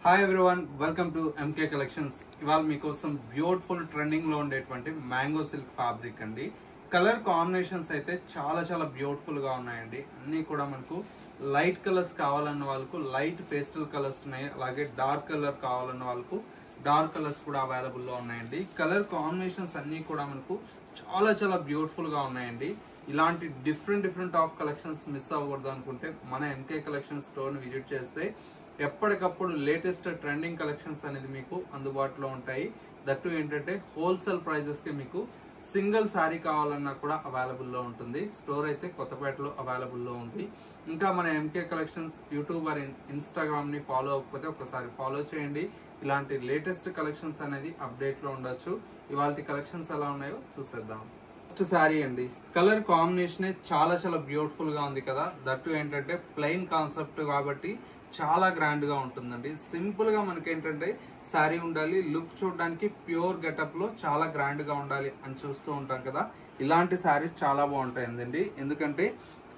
Hi everyone, welcome to MK collections. ఇవాళ మీకోసం beautiful trending లో ఉండేటువంటి మ్యాంగో సిల్క్ ఫ్యాబ్రిక్ అండి. కలర్ కాంబినేషన్స్ అయితే చాలా బ్యూటిఫుల్ గా ఉన్నాయండి. అన్ని కూడా మనకు లైట్ కలర్స్ కావాలన్న వాళ్ళకు లైట్ పేస్టల్ కలర్స్ ఉన్నాయి, అలాగే డార్క్ కలర్ కావాలన్న వాళ్ళకు డార్క్ కలర్స్ కూడా అవైలబుల్ లో ఉన్నాయండి. కలర్ కాంబినేషన్స్ అన్ని కూడా మనకు చాలా బ్యూటిఫుల్ గా ఉన్నాయండి. ఇలాంటి డిఫరెంట్ ఆఫ్ కలెక్షన్స్ మిస్ అవ్వకూడదు అనుకుంటే మన ఎంకే కలెక్షన్ స్టోర్ ని విజిట్ చేస్తే ఎప్పటికప్పుడు లేటెస్ట్ ట్రెండింగ్ కలెక్షన్స్ అనేది మీకు అందుబాటులో ఉంటాయి. దట్టు ఏంటంటే హోల్సేల్ ప్రైజెస్ కి మీకు సింగిల్ శారీ కావాలన్నా కూడా అవైలబుల్ లో ఉంటుంది. స్టోర్ అయితే కొత్తపేటలో అవైలబుల్ లో ఉంది. ఇంకా మన MK collections YouTube or Instagram ని ఫాలో అవ్వకపోతే ఒకసారి ఫాలో చేయండి. ఇలాంటి లేటెస్ట్ కలెక్షన్స్ అనేది అప్డేట్ లో ఉండొచ్చు. ఇవాళ కలెక్షన్స్ ఎలా ఉన్నాయో చూసేద్దాం. ఫస్ట్ శారీ అండి, కలర్ కాంబినేషన్ చాలా బ్యూటిఫుల్ గా ఉంది కదా. దట్టు ఏంటంటే ప్లెయిన్ కాన్సెప్ట్ కాబట్టి చాలా గ్రాండ్ గా ఉంటుందండి. సింపుల్ గా మనకి ఏంటంటే శారీ ఉండాలి, లుక్ చూడడానికి ప్యూర్ గెటప్ లో చాలా గ్రాండ్ గా ఉండాలి అని చూస్తూ ఉంటాం కదా. ఇలాంటి శారీస్ చాలా బాగుంటాయండి. ఎందుకంటే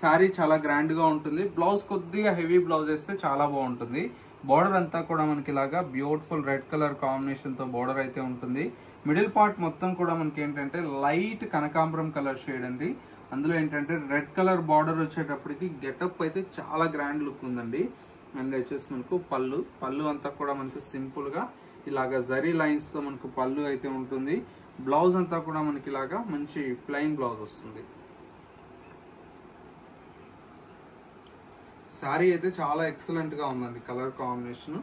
శారీ చాలా గ్రాండ్ గా ఉంటుంది. బ్లౌజ్ కొద్దిగా హెవీ బ్లౌజ్ వేస్తే చాలా బాగుంటుంది. బోర్డర్ అంతా కూడా మనకి ఇలాగా బ్యూటిఫుల్ రెడ్ కలర్ కాంబినేషన్ తో బోర్డర్ అయితే ఉంటుంది. మిడిల్ పార్ట్ మొత్తం కూడా మనకి ఏంటంటే లైట్ కనకాంబరం కలర్ షేడ్ అండి. అందులో ఏంటంటే రెడ్ కలర్ బార్డర్ వచ్చేటప్పటికి గెటప్ అయితే చాలా గ్రాండ్ లుక్ ఉందండి. అండ్ వచ్చేసి మనకు పళ్ళు అంతా కూడా మనకు సింపుల్ గా ఇలాగా జరీ లైన్స్ తో మనకు పళ్ళు అయితే ఉంటుంది. బ్లౌజ్ అంతా కూడా మనకి ఇలాగా మంచి ప్లెయిన్ బ్లౌజ్ వస్తుంది. శారీ అయితే చాలా ఎక్సలెంట్ గా ఉందండి. కలర్ కాంబినేషన్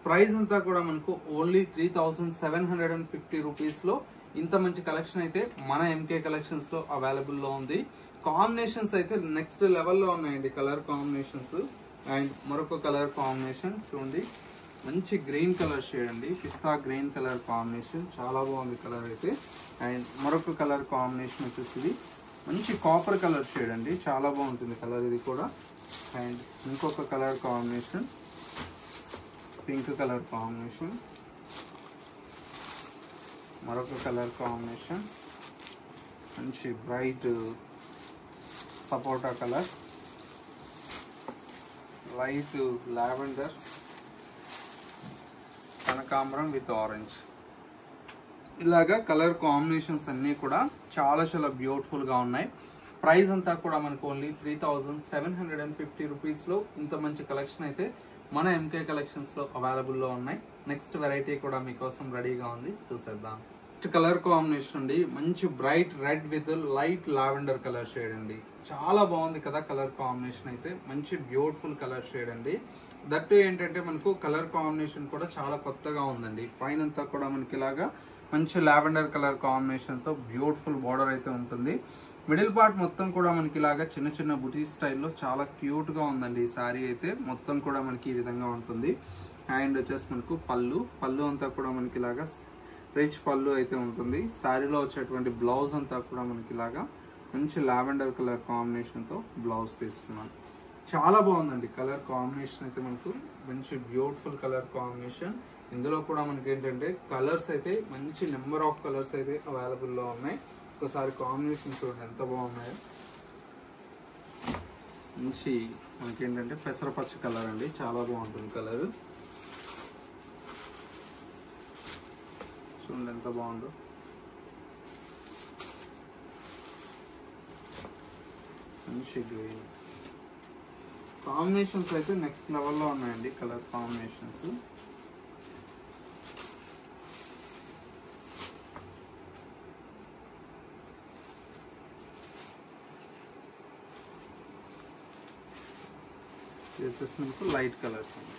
ప్రైస్ అంతా కూడా మనకు ఓన్లీ 3750 రూపీస్ లో ఇంత మంచి కలెక్షన్ అయితే మన ఎంకే కలెక్షన్స్ లో అవైలబుల్ లో ఉంది. కాంబినేషన్స్ అయితే నెక్స్ట్ లెవెల్లో ఉన్నాయండి. కలర్ కాంబినేషన్స్ అండ్ మరొక కలర్ కాంబినేషన్ చూడండి, మంచి గ్రీన్ కలర్ షేడ్ అండి. పిస్తా గ్రీన్ కలర్ కాంబినేషన్ చాలా బాగుంది కలర్ అయితే. అండ్ మరొక కలర్ కాంబినేషన్ వచ్చేసి ఇది మంచి కాపర్ కలర్ షేడ్ అండి. చాలా బాగుంటుంది కలర్ ఇది కూడా. అండ్ ఇంకొక colour combination pink colour combination, మరొక కలర్ కాంబినేషన్ మంచి బ్రైట్ సపోటా కలర్, లైట్ లావెండర్, కనకాంబరం విత్ ఆరెంజ్. ఇలాగా కలర్ కాంబినేషన్స్ అన్ని కూడా చాలా బ్యూటిఫుల్ గా ఉన్నాయి. ప్రైస్ అంతా కూడా మనకు ఓన్లీ 3750 రూపీస్ లో ఇంత మంచి కలెక్షన్ అయితే మన ఎంకే కలెక్షన్స్ లో అవైలబుల్ లో ఉన్నాయి. నెక్స్ట్ వెరైటీ కూడా మీకోసం రెడీగా ఉంది, చూసేద్దాం. నెక్స్ట్ కలర్ కాంబినేషన్ అండి, మంచి bright red with light lavender colour shade అండి. చాలా బాగుంది కదా కలర్ కాంబినేషన్ అయితే. మంచి బ్యూటిఫుల్ కలర్ షేడ్ అండి. దట్టు ఏంటంటే మనకు కలర్ కాంబినేషన్ కూడా చాలా కొత్తగా ఉందండి. పైన అంతా కూడా మనకి ఇలాగా మంచి లావెండర్ కలర్ కాంబినేషన్ తో బ్యూటిఫుల్ బార్డర్ అయితే ఉంటుంది. మిడిల్ పార్ట్ మొత్తం కూడా మనకి ఇలాగా చిన్న బుటీ స్టైల్లో చాలా క్యూట్ గా ఉందండి. ఈ శారీ అయితే మొత్తం కూడా మనకి ఈ విధంగా ఉంటుంది. అండ్ వచ్చేసి మనకు పళ్ళు అంతా కూడా మనకి ఇలాగా రిచ్ పళ్ళు అయితే ఉంటుంది. శారీలో వచ్చేటువంటి బ్లౌజ్ అంతా కూడా మనకి ఇలాగా మంచి లావెండర్ కలర్ కాంబినేషన్ తో బ్లౌజ్ తీసుకున్నాను. చాలా బాగుందండి కలర్ కాంబినేషన్ అయితే. మనకు మంచి బ్యూటిఫుల్ కలర్ కాంబినేషన్. ఇందులో కూడా మనకి ఏంటంటే కలర్స్ అయితే మంచి నెంబర్ ఆఫ్ కలర్స్ అయితే అవైలబుల్ లో ఉన్నాయి. ఒకసారి కాంబినేషన్ చూడండి ఎంత బాగున్నాయో. మంచి మనకి ఏంటంటే పెసరపచ్చ కలర్ అండి, చాలా బాగుంటుంది కలర్. చూడండి ఎంత బాగుందో. మంచి గ్రీన్ కాంబినేషన్స్ అయితే నెక్స్ట్ లెవెల్లో ఉన్నాయండి కలర్ కాంబినేషన్స్. ఇది వచ్చేసి మనకు లైట్ కలర్స్ అండి.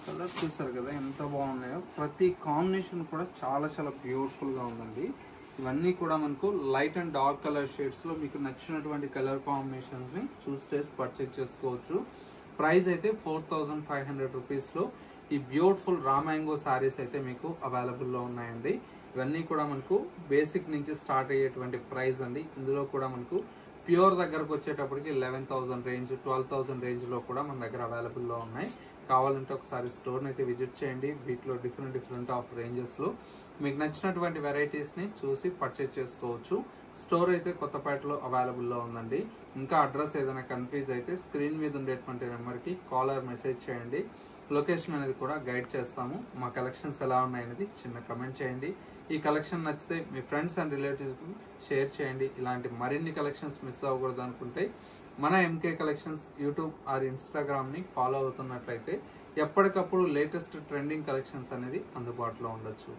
కలర్ చూసారు కదా ఎంత బాగున్నాయో. ప్రతి కాంబినేషన్ కూడా చాలా బ్యూటిఫుల్ గా ఉందండి. ఇవన్నీ కూడా మనకు light and dark colour shades లో మీకు నచ్చినటువంటి కలర్ కాంబినేషన్స్ ని చూస్ చేసి పర్చేజ్ చేసుకోవచ్చు. ప్రైస్ అయితే 4500 రూపీస్ లో ఈ బ్యూటిఫుల్ రా మ్యాంగో శారీస్ అయితే మీకు అవైలబుల్ లో ఉన్నాయండి. ఇవన్నీ కూడా మనకు బేసిక్ నుంచి స్టార్ట్ అయ్యేటువంటి ప్రైస్ అండి. ఇందులో కూడా మనకు ప్యూర్ దగ్గరకు వచ్చేటప్పటికి 11,000 రేంజ్ 12,000 రేంజ్ లో కూడా మన దగ్గర అవైలబుల్ లో ఉన్నాయి. కావాలంటే ఒకసారి స్టోర్ అయితే విజిట్ చేయండి. వీటిలో డిఫరెంట్ ఆఫ్ రేంజెస్ లో మీకు నచ్చినటువంటి వెరైటీస్ని చూసి పర్చేజ్ చేసుకోవచ్చు. స్టోర్ అయితే కొత్తపేటలో అవైలబుల్లో ఉందండి. ఇంకా అడ్రస్ ఏదైనా కన్ఫ్యూజ్ అయితే స్క్రీన్ మీద ఉండేటువంటి నెంబర్కి కాల్ ఆర్ మెసేజ్ చేయండి. లొకేషన్ అనేది కూడా గైడ్ చేస్తాము. మా కలెక్షన్స్ ఎలా ఉన్నాయనేది చిన్న కమెంట్ చేయండి. ఈ కలెక్షన్ నచ్చితే మీ ఫ్రెండ్స్ అండ్ రిలేటివ్స్కి షేర్ చేయండి. ఇలాంటి మరిన్ని కలెక్షన్స్ మిస్ అవ్వకూడదు అనుకుంటే మన ఎంకే కలెక్షన్స్ యూట్యూబ్ ఆర్ ఇన్స్టాగ్రామ్ని ఫాలో అవుతున్నట్లయితే ఎప్పటికప్పుడు లేటెస్ట్ ట్రెండింగ్ కలెక్షన్స్ అనేది అందుబాటులో ఉండొచ్చు.